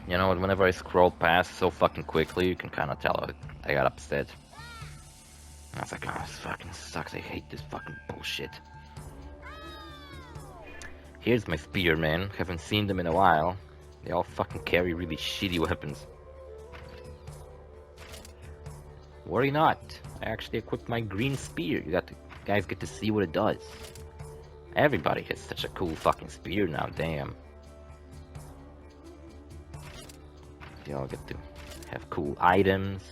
You know, whenever I scroll past so fucking quickly, you can kind of tell I got upset. I was like, oh, this fucking sucks. I hate this fucking bullshit. Here's my spear, man. Haven't seen them in a while. They all fucking carry really shitty weapons. Worry not. I actually equipped my green spear. You guys get to see what it does. Everybody has such a cool fucking spear now, damn. They all get to have cool items.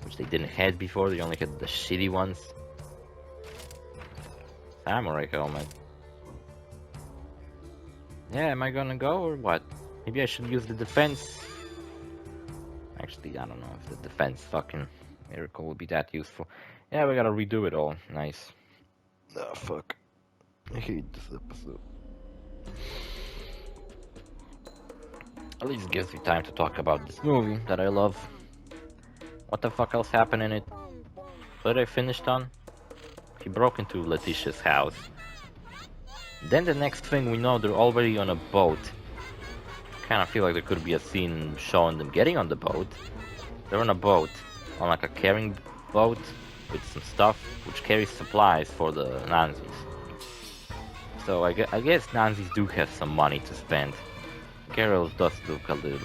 Which they didn't have before, they only had the shitty ones. Samurai helmet. Yeah, am I gonna go or what? Maybe I should use the defense. Actually, I don't know if the defense fucking miracle would be that useful. Yeah, we gotta redo it all. Nice. Oh, fuck. I hate this episode. At least it gives me time to talk about this movie that I love. What the fuck else happened in it? What I finished on? He broke into Letitia's house. Then the next thing we know, they're already on a boat. Kind of feel like there could be a scene showing them getting on the boat. They're on a boat, on like a carrying boat with some stuff, which carries supplies for the Nazis. So I guess Nazis do have some money to spend. Geralt does look a little,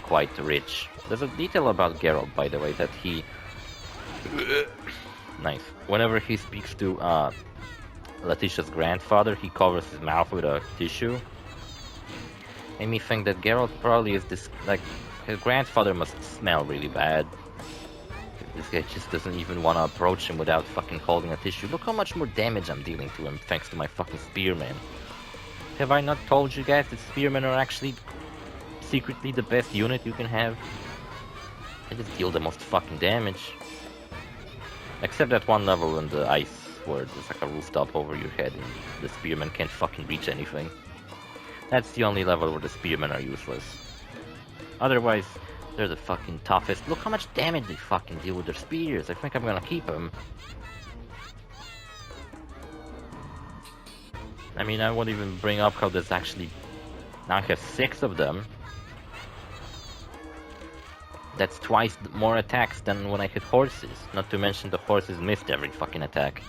quite rich. There's a detail about Geralt, by the way, that he... Nice. Whenever he speaks to Letitia's grandfather, he covers his mouth with a tissue. Made me think that Geralt probably is this, like, his grandfather must smell really bad. This guy just doesn't even want to approach him without fucking holding a tissue. Look how much more damage I'm dealing to him thanks to my fucking spearmen. Have I not told you guys that spearmen are actually secretly the best unit you can have? I just deal the most fucking damage. Except that one level in the ice where there's like a rooftop over your head and the spearmen can't fucking reach anything. That's the only level where the spearmen are useless. Otherwise, they're the fucking toughest. Look how much damage they fucking deal with their spears. I think I'm gonna keep them. I mean, I won't even bring up how there's actually... Now I have 6 of them. That's twice more attacks than when I hit horses. Not to mention the horses missed every fucking attack.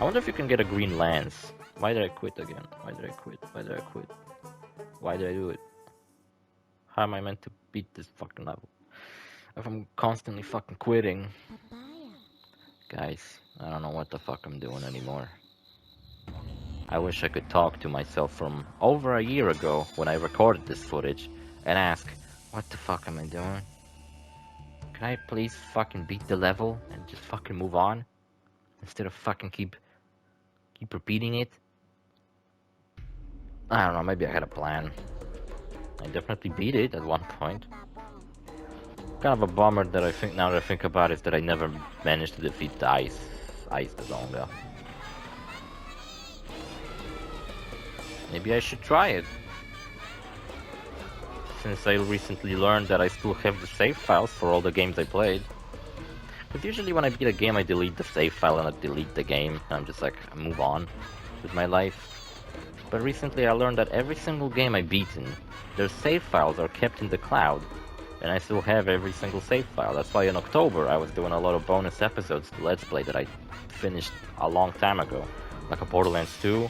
I wonder if you can get a green lance. Why did I quit again? Why did I quit? Why did I quit? Why did I do it? How am I meant to beat this fucking level? If I'm constantly fucking quitting. Guys, I don't know what the fuck I'm doing anymore. I wish I could talk to myself from over a year ago when I recorded this footage and ask, what the fuck am I doing? Can I please fucking beat the level and just fucking move on? Instead of fucking keep repeating it? I don't know, maybe I had a plan. I definitely beat it at one point. Kind of a bummer that I think, now that I think about it, is that I never managed to defeat the Ice Dazonga. Maybe I should try it. Since I recently learned that I still have the save files for all the games I played. Because usually when I beat a game, I delete the save file and I delete the game. And I'm just like, I move on with my life. But recently I learned that every single game I've beaten, their save files are kept in the cloud. And I still have every single save file. That's why in October I was doing a lot of bonus episodes to Let's Play that I finished a long time ago. Like a Borderlands 2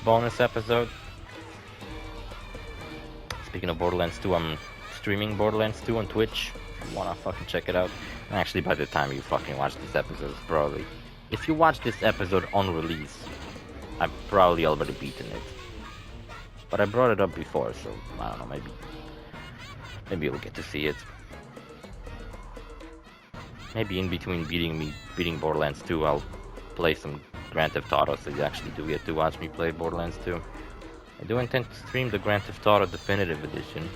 bonus episode. Speaking of Borderlands 2, I'm streaming Borderlands 2 on Twitch. If you wanna fucking check it out. And actually, by the time you fucking watch this episode, probably... If you watch this episode on release, I've probably already beaten it. But I brought it up before, so I don't know, maybe you'll get to see it. Maybe in between beating Borderlands 2, I'll play some Grand Theft Auto, so you actually do get to watch me play Borderlands 2. I do intend to stream the Grand Theft Auto Definitive Edition.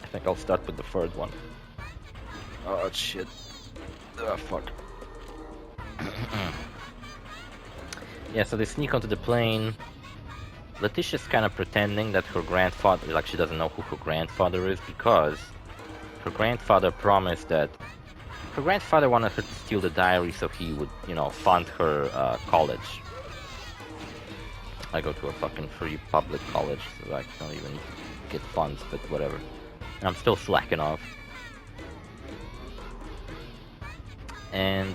I think I'll start with the third one. Oh shit. Oh fuck. Yeah, so they sneak onto the plane. Letitia's kind of pretending that her grandfather, like she doesn't know who her grandfather is, because her grandfather promised that her grandfather wanted her to steal the diary so he would, you know, fund her college. I go to a fucking free public college, so I don't even get funds, but whatever. And I'm still slacking off. And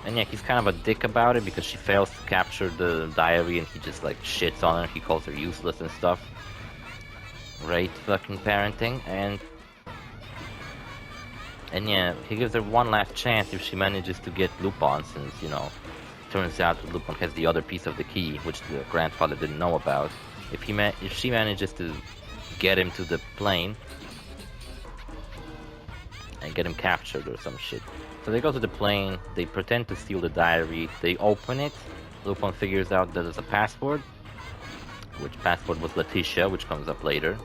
yeah, he's kind of a dick about it because she fails to capture the diary and he just like shits on her. He calls her useless and stuff. Great fucking parenting. And yeah, he gives her one last chance if she manages to get Lupin, since, you know, turns out that Lupin has the other piece of the key, which the grandfather didn't know about. If she manages to get him to the plane and get him captured or some shit. So they go to the plane, they pretend to steal the diary, they open it, Lupin figures out that there's a password, which password was Letitia, which comes up later.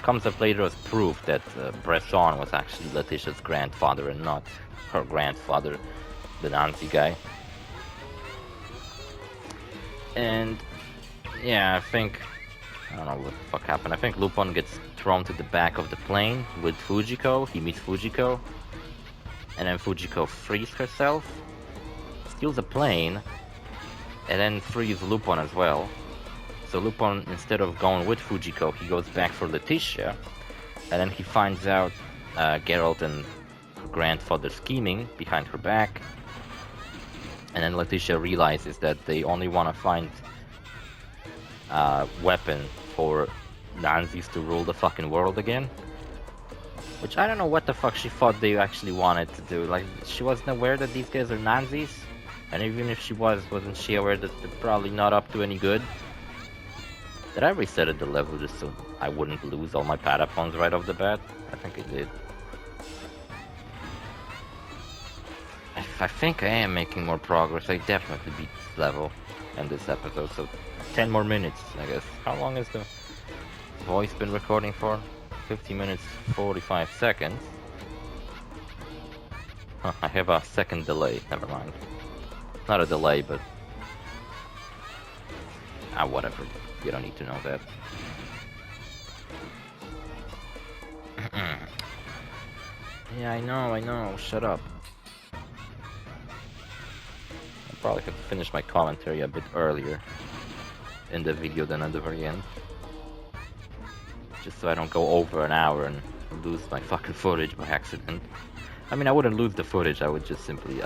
Comes up later as proof that Bresson was actually Letitia's grandfather and not her grandfather, the Nazi guy. And yeah, I think I don't know what the fuck happened. I think Lupin gets thrown to the back of the plane with Fujiko. He meets Fujiko. And then Fujiko frees herself, steals a plane, and then frees Lupin as well. So Lupin, instead of going with Fujiko, he goes back for Letitia. And then he finds out Geralt and her grandfather scheming behind her back. And then Letitia realizes that they only want to find a weapon for Nazis to rule the fucking world again. Which I don't know what the fuck she thought they actually wanted to do. Like, she wasn't aware that these guys are Nazis? And even if she wasn't she aware that they're probably not up to any good? Did I reset the level just so I wouldn't lose all my Patapons right off the bat? I think I did. I think I am making more progress. I definitely beat this level in this episode, so 10 more minutes, I guess. How long has the voice been recording for? 50 minutes, 45 seconds. Huh, I have a second delay, never mind. Not a delay, but... whatever. You don't need to know that. Yeah, I know, shut up. I probably could finish my commentary a bit earlier in the video than at the very end. Just so I don't go over an hour and lose my fucking footage by accident. I mean, I wouldn't lose the footage, I would just simply,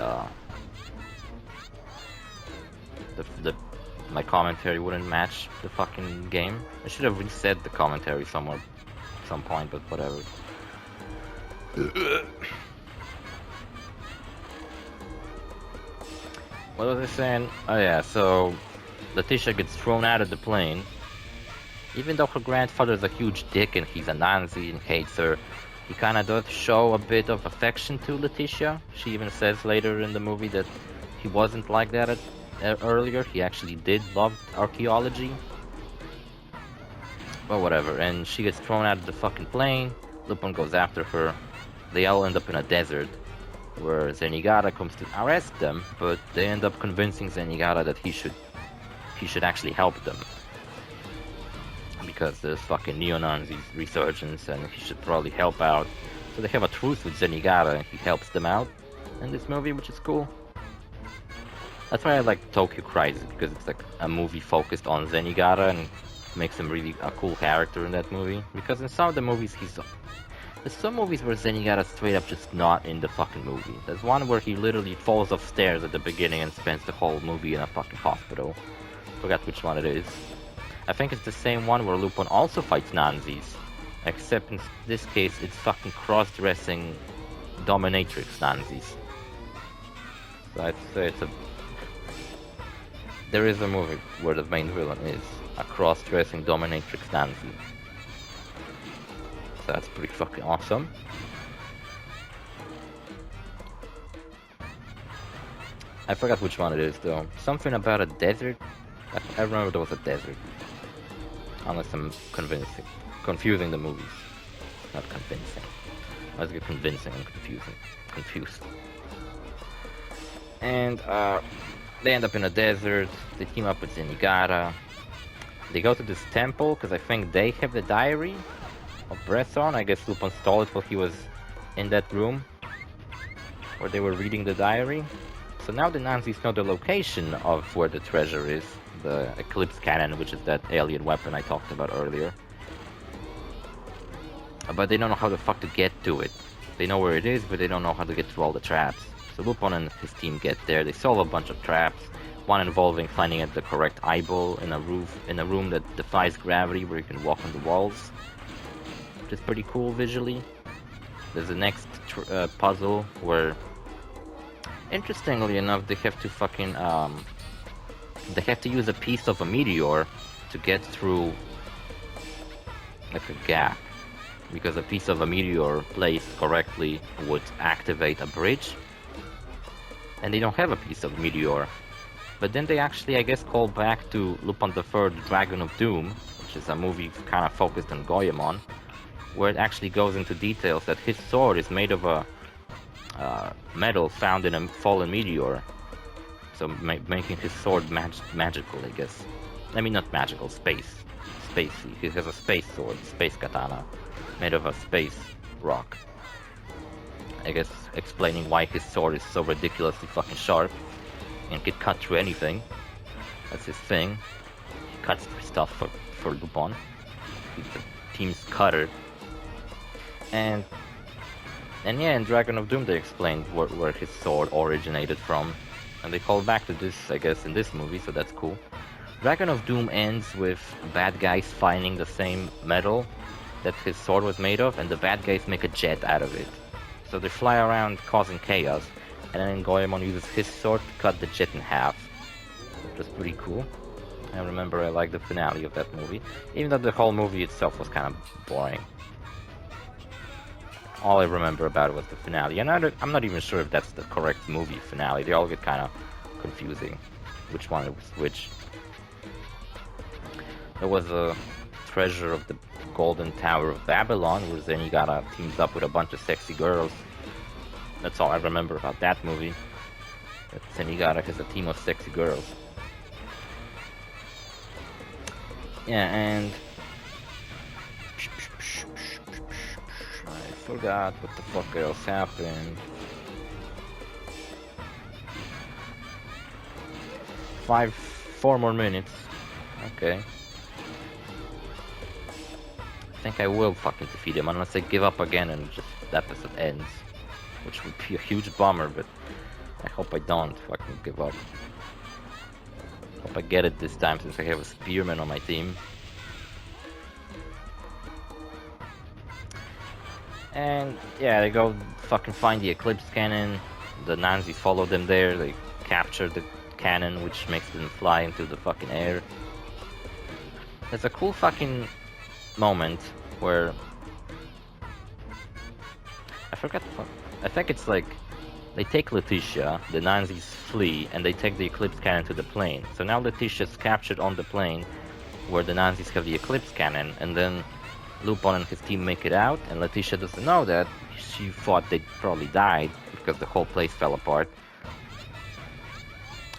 my commentary wouldn't match the fucking game. I should have reset the commentary somewhere, some point, but whatever. What was I saying? Oh yeah, so Letitia gets thrown out of the plane. Even though her grandfather's a huge dick and he's a Nazi and hates her, he kinda does show a bit of affection to Letitia. She even says later in the movie that he wasn't like that earlier. He actually did love archaeology. But whatever, and she gets thrown out of the fucking plane. Lupin goes after her. They all end up in a desert, where Zenigata comes to arrest them, but they end up convincing Zenigata that he should actually help them. Because there's fucking neo-Nazis resurgence and he should probably help out. So they have a truce with Zenigata and he helps them out in this movie, which is cool. That's why I like Tokyo Crisis, because it's like a movie focused on Zenigata and makes him really a cool character in that movie. Because in some of the movies there's some movies where Zenigata's straight up just not in the fucking movie. There's one where he literally falls off stairs at the beginning and spends the whole movie in a fucking hospital. Forgot which one it is. I think it's the same one where Lupin also fights Nazis. Except in this case it's fucking cross-dressing dominatrix Nazis. So I'd say there is a movie where the main villain is a cross-dressing dominatrix Nazi. So that's pretty fucking awesome. I forgot which one it is though. Something about a desert? I remember there was a desert. Unless I'm confusing the movies. Not convincing. I was get convincing and confused. And they end up in a desert. They team up with Zenigata. They go to this temple because I think they have the diary of Bresson. I guess Lupin stole it while he was in that room where they were reading the diary. So now the Nazis know the location of where the treasure is. The Eclipse Cannon, which is that alien weapon I talked about earlier. But they don't know how the fuck to get to it. They know where it is, but they don't know how to get through all the traps. So Lupin and his team get there. They solve a bunch of traps. One involving finding the correct eyeball in a room that defies gravity, where you can walk on the walls, which is pretty cool visually. There's the next puzzle where, interestingly enough, they have to fucking they have to use a piece of a meteor to get through like a gap, because a piece of a meteor placed correctly would activate a bridge, and they don't have a piece of meteor. But then they actually, I guess, call back to Lupin III, Dragon of Doom, which is a movie kind of focused on Goemon, where it actually goes into details that his sword is made of a metal found in a fallen meteor. So making his sword magical, I guess. I mean, not magical, space spacey. He has a space sword, space katana, made of a space rock. I guess explaining why his sword is so ridiculously fucking sharp and can cut through anything. That's his thing. He cuts through stuff for Lupin. He's the team's cutter. And yeah, in Dragon of Doom they explained where his sword originated from. And they call back to this, I guess, in this movie, so that's cool. Dragon of Doom ends with bad guys finding the same metal that his sword was made of, and the bad guys make a jet out of it. So they fly around causing chaos, and then Goemon uses his sword to cut the jet in half. Which was pretty cool. I remember I liked the finale of that movie, even though the whole movie itself was kind of boring. All I remember about it was the finale, and I'm not even sure if that's the correct movie finale. They all get kind of confusing, which one was which. There was a treasure of the Golden Tower of Babylon, where Zenigata teams up with a bunch of sexy girls. That's all I remember about that movie. That Zenigata has a team of sexy girls. Yeah, and I forgot what the fuck else happened. 4 more minutes. Okay. I think I will fucking defeat him unless I give up again and just the episode ends. Which would be a huge bummer, but I hope I don't fucking give up. Hope I get it this time since I have a spearman on my team. And yeah, they go fucking find the Eclipse Cannon. The Nazis follow them there. They capture the cannon, which makes them fly into the fucking air. There's a cool fucking moment where I forgot. I think it's like they take Letitia, the Nazis flee, and they take the Eclipse Cannon to the plane. So now Letitia's captured on the plane, where the Nazis have the Eclipse Cannon, and then Lupin and his team make it out, and Letitia doesn't know that. She thought they probably died, because the whole place fell apart.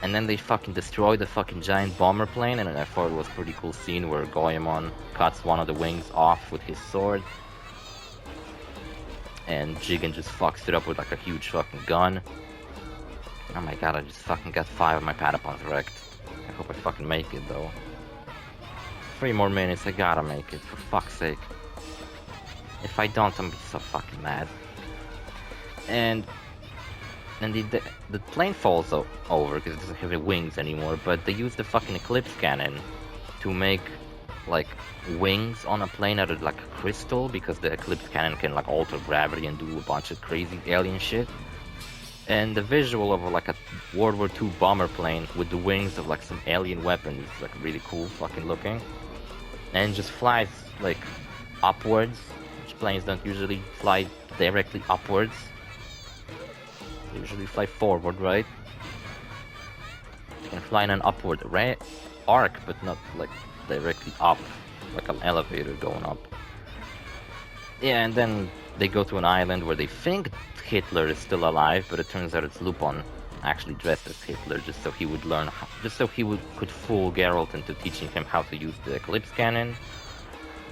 And then they fucking destroy the fucking giant bomber plane, and I thought it was a pretty cool scene where Goemon cuts one of the wings off with his sword. And Jigen just fucks it up with like a huge fucking gun. Oh my god, I just fucking got 5 of my Patapons wrecked. I hope I fucking make it though. 3 more minutes, I gotta make it, for fuck's sake. If I don't, I'm gonna be so fucking mad. And the plane falls over because it doesn't have any wings anymore, but they use the fucking Eclipse Cannon to make like wings on a plane out of like crystal, because the Eclipse Cannon can like alter gravity and do a bunch of crazy alien shit. And the visual of like a World War II bomber plane with the wings of like some alien weapon is like really cool fucking looking. And just flies like upwards, which planes don't usually fly directly upwards. They usually fly forward, right? You can fly in an upward arc, but not like directly up, like an elevator going up. Yeah, and then they go to an island where they think Hitler is still alive, but it turns out it's Lupin, actually dressed as Hitler, just so he would learn, just so he could fool Geralt into teaching him how to use the Eclipse Cannon.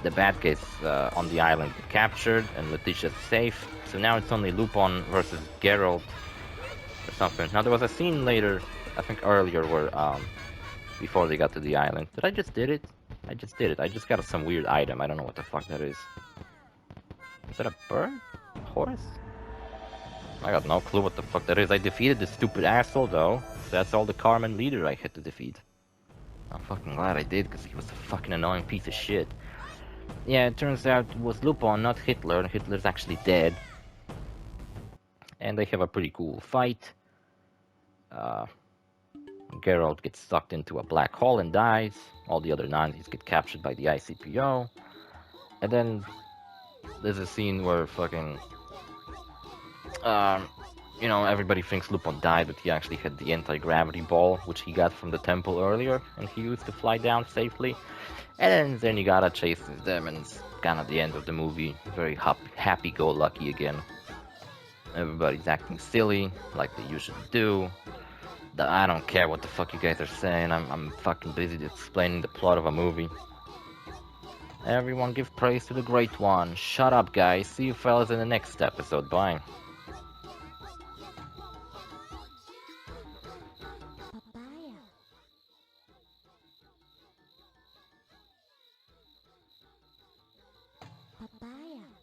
The bad guys on the island get captured, and Letitia's safe. So now it's only Lupin versus Geralt, or something. Now there was a scene later, I think earlier, where before they got to the island. Did I just did it? I just did it. I just got some weird item. I don't know what the fuck that is. Is that a bird? A horse? I got no clue what the fuck that is. I defeated this stupid asshole though. So that's all the Karmen leader I had to defeat. I'm fucking glad I did, because he was a fucking annoying piece of shit. Yeah, it turns out it was Lupin, not Hitler. Hitler's actually dead. And they have a pretty cool fight. Geralt gets sucked into a black hole and dies. All the other Nazis get captured by the ICPO. And then there's a scene where fucking you know, everybody thinks Lupin died, but he actually had the anti-gravity ball, which he got from the temple earlier, and he used to fly down safely. And then Zenigata chases them, and it's kind of the end of the movie. Very happy-go-lucky again. Everybody's acting silly, like they usually do. I don't care what the fuck you guys are saying. I'm fucking busy explaining the plot of a movie. Everyone give praise to the Great One. Shut up, guys. See you fellas in the next episode. Bye. Papaya.